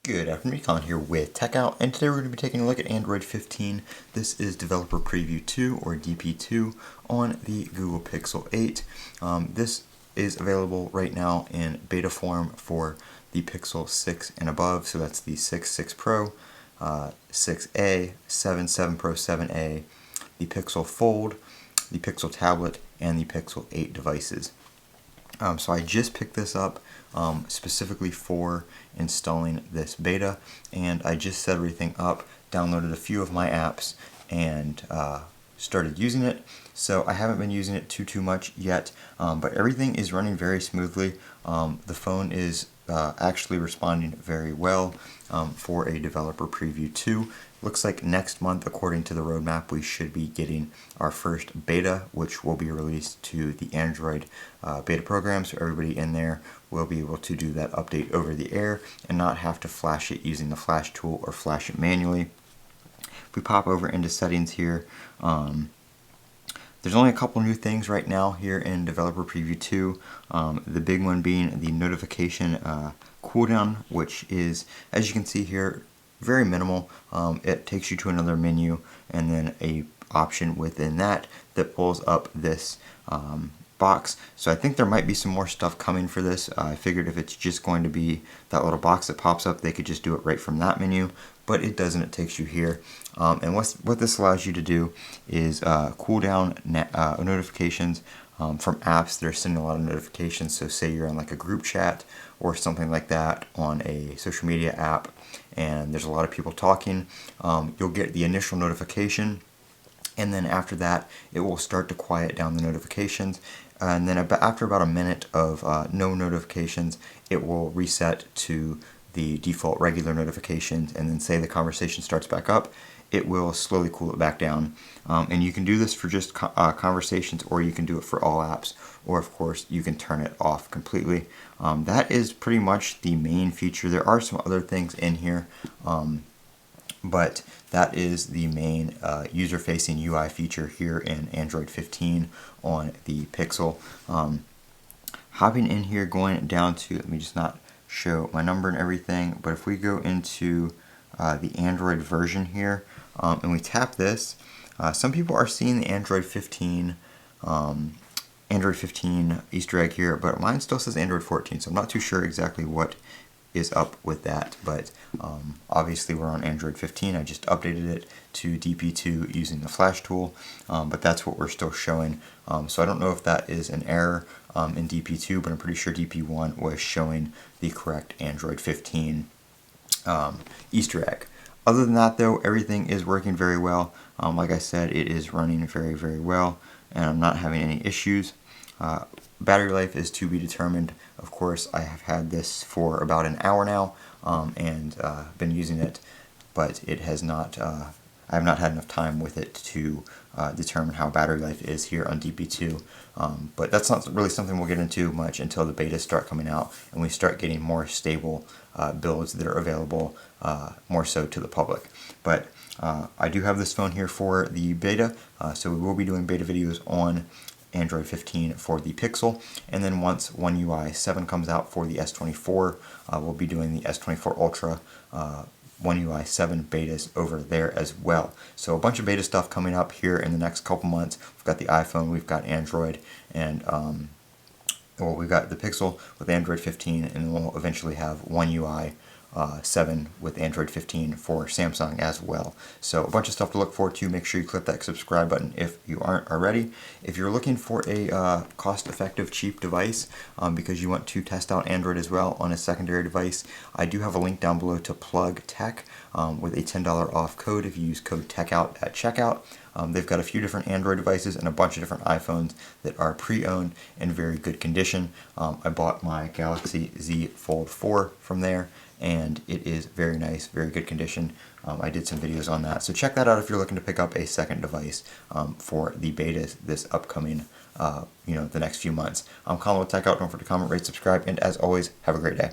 Good afternoon, Colin here with Techout, and today we're going to be taking a look at Android 15. This is Developer Preview 2, or DP2, on the Google Pixel 8. This is available right now in beta form for the Pixel 6 and above, so that's the 6, 6 Pro, 6a, 7, 7 Pro, 7a, the Pixel Fold, the Pixel Tablet, and the Pixel 8 devices. So I just picked this up specifically for installing this beta, and I just set everything up, downloaded a few of my apps, and started using it. So I haven't been using it too much yet, but everything is running very smoothly. The phone is actually responding very well for a developer preview 2. Looks like next month, according to the roadmap, we should be getting our first beta, which will be released to the Android beta program, so everybody in there will be able to do that update over the air and not have to flash it using the flash tool or flash it manually. If we pop over into settings here, there's only a couple new things right now here in Developer Preview 2. The big one being the notification cooldown, which is, as you can see here, very minimal. It takes you to another menu and then a option within that pulls up this box. So I think there might be some more stuff coming for this. I figured if it's just going to be that little box that pops up, they could just do it right from that menu, but it doesn't. It takes you here. And what this allows you to do is cool down notifications from apps that are sending a lot of notifications. So say you're on like a group chat or something like that on a social media app and there's a lot of people talking, you'll get the initial notification, and then after that it will start to quiet down the notifications, and then after about a minute of no notifications, it will reset to the default regular notifications, and then say the conversation starts back up, it will slowly cool it back down. And you can do this for just conversations, or you can do it for all apps, or of course you can turn it off completely. That is pretty much the main feature. There are some other things in here, but that is the main user-facing UI feature here in Android 15 on the Pixel. Hopping in here, going down to, let me just not show my number and everything, but if we go into the Android version here, and we tap this, some people are seeing the Android 15 Easter egg here, but mine still says Android 14, so I'm not too sure exactly what is up with that, but obviously we're on Android 15. I just updated it to DP2 using the flash tool, but that's what we're still showing. So I don't know if that is an error in DP2, but I'm pretty sure DP1 was showing the correct Android 15 Easter egg. Other than that though, everything is working very well. Like I said, it is running very well, and I'm not having any issues. Battery life is to be determined. Of course, I have had this for about an hour now, and been using it, but it has not, I have not had enough time with it to determine how battery life is here on DP2. But that's not really something we'll get into much until the betas start coming out and we start getting more stable builds that are available more so to the public. But I do have this phone here for the beta, so we will be doing beta videos on Android 15 for the Pixel, and then once One UI 7 comes out for the S24, we'll be doing the S24 Ultra One UI 7 betas over there as well. So a bunch of beta stuff coming up here in the next couple months. We've got the iPhone, we've got Android, and well, we've got the Pixel with Android 15, and then we'll eventually have One UI 7 with Android 15 for Samsung as well. So a bunch of stuff to look forward to. Make sure you click that subscribe button if you aren't already. If you're looking for a cost-effective, cheap device because you want to test out Android as well on a secondary device, I do have a link down below to Plug Tech with a $10 off code if you use code Techout at checkout. They've got a few different Android devices and a bunch of different iPhones that are pre-owned in very good condition. I bought my Galaxy Z Fold 4 from there, and it is very nice, very good condition. I did some videos on that, so check that out if you're looking to pick up a second device for the betas this upcoming, the next few months. I'm Colin with Techout. Don't forget to comment, rate, subscribe, and as always, have a great day.